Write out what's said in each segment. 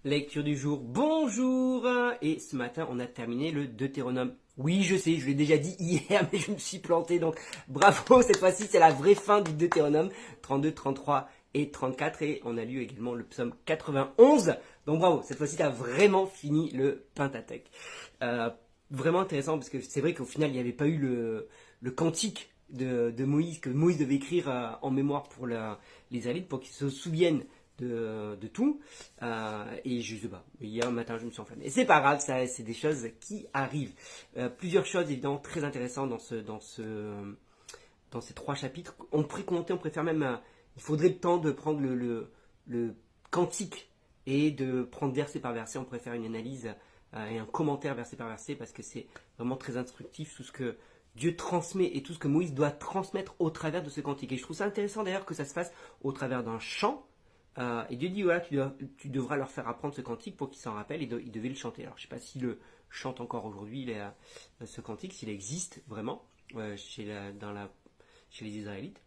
Lecture du jour, bonjour. Et ce matin, on a terminé le Deutéronome. Oui, je sais, je l'ai déjà dit hier, mais je me suis planté, donc bravo, cette fois-ci, c'est la vraie fin du Deutéronome, 32, 33 et 34, et on a lu également le psaume 91, donc bravo, cette fois-ci, tu as vraiment fini le Pentateuque. Vraiment intéressant, parce que c'est vrai qu'au final, il n'y avait pas eu le cantique de Moïse, que Moïse devait écrire en mémoire pour les Israélites, pour qu'ils se souviennent de tout. Et je sais pas, hier matin je me suis enflammé. Et c'est pas grave, ça, c'est des choses qui arrivent. Plusieurs choses évidemment très intéressantes dans ces trois chapitres. On pourrait commenter, on préfère même. Il faudrait le temps de prendre le cantique et de prendre verset par verset. On pourrait faire une analyse et un commentaire verset par verset parce que c'est vraiment très instructif tout ce que Dieu transmet et tout ce que Moïse doit transmettre au travers de ce cantique. Et je trouve ça intéressant d'ailleurs que ça se fasse au travers d'un chant. Et Dieu dit, voilà, tu devras leur faire apprendre ce cantique pour qu'ils s'en rappellent, et ils devaient le chanter. Alors, je ne sais pas s'il le chante encore aujourd'hui, ce cantique, s'il existe vraiment chez les Israélites.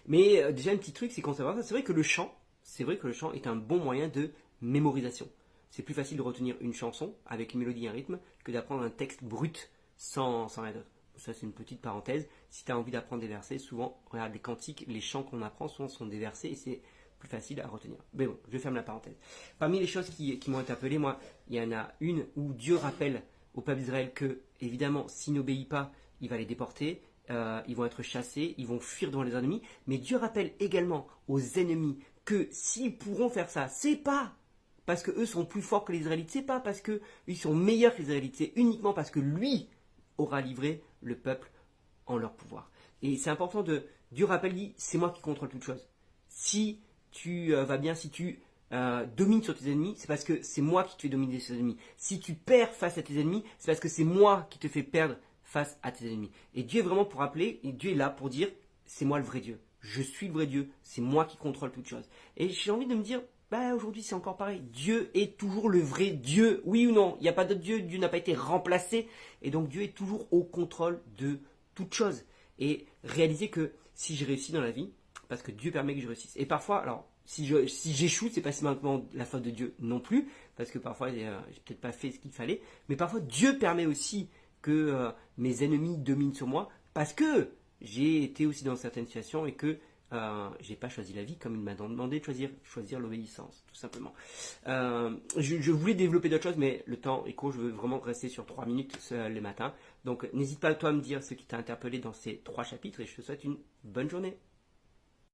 Mais déjà, un petit truc, c'est qu'on sait ça. C'est vrai que le chant est un bon moyen de mémorisation. C'est plus facile de retenir une chanson avec une mélodie et un rythme que d'apprendre un texte brut sans rien d'autre. Ça, c'est une petite parenthèse. Si tu as envie d'apprendre des versets, souvent, regarde les cantiques, les chants qu'on apprend, souvent sont des versets et c'est plus facile à retenir. Mais bon, je ferme la parenthèse. Parmi les choses qui m'ont interpellé, moi, il y en a une où Dieu rappelle au peuple d'Israël que, évidemment, s'il n'obéit pas, il va les déporter, ils vont être chassés, ils vont fuir devant les ennemis. Mais Dieu rappelle également aux ennemis que s'ils pourront faire ça, c'est pas parce que eux sont plus forts que les Israélites, c'est pas parce que ils sont meilleurs que les Israélites, c'est uniquement parce que lui aura livré le peuple en leur pouvoir. Et c'est important Dieu rappelle, dit, c'est moi qui contrôle toute chose. Si tu vas bien, si tu domines sur tes ennemis, c'est parce que c'est moi qui te fais dominer sur tes ennemis. Si tu perds face à tes ennemis, c'est parce que c'est moi qui te fais perdre face à tes ennemis. Et Dieu est vraiment pour rappeler, et Dieu est là pour dire, c'est moi le vrai Dieu. Je suis le vrai Dieu, c'est moi qui contrôle toute chose. Et j'ai envie de me dire, aujourd'hui c'est encore pareil. Dieu est toujours le vrai Dieu, oui ou non. Il n'y a pas d'autre Dieu, Dieu n'a pas été remplacé. Et donc Dieu est toujours au contrôle de toute chose. Et réaliser que si je réussis dans la vie, parce que Dieu permet que je réussisse. Et parfois, alors, si j'échoue, c'est pas simplement la faute de Dieu non plus, parce que parfois, j'ai peut-être pas fait ce qu'il fallait, mais parfois, Dieu permet aussi que mes ennemis dominent sur moi, parce que j'ai été aussi dans certaines situations et que j'ai pas choisi la vie comme il m'a demandé de choisir l'obéissance, tout simplement. Je voulais développer d'autres choses, mais le temps est court, je veux vraiment rester sur 3 minutes le matin. Donc n'hésite pas toi à me dire ce qui t'a interpellé dans ces 3 chapitres et je te souhaite une bonne journée.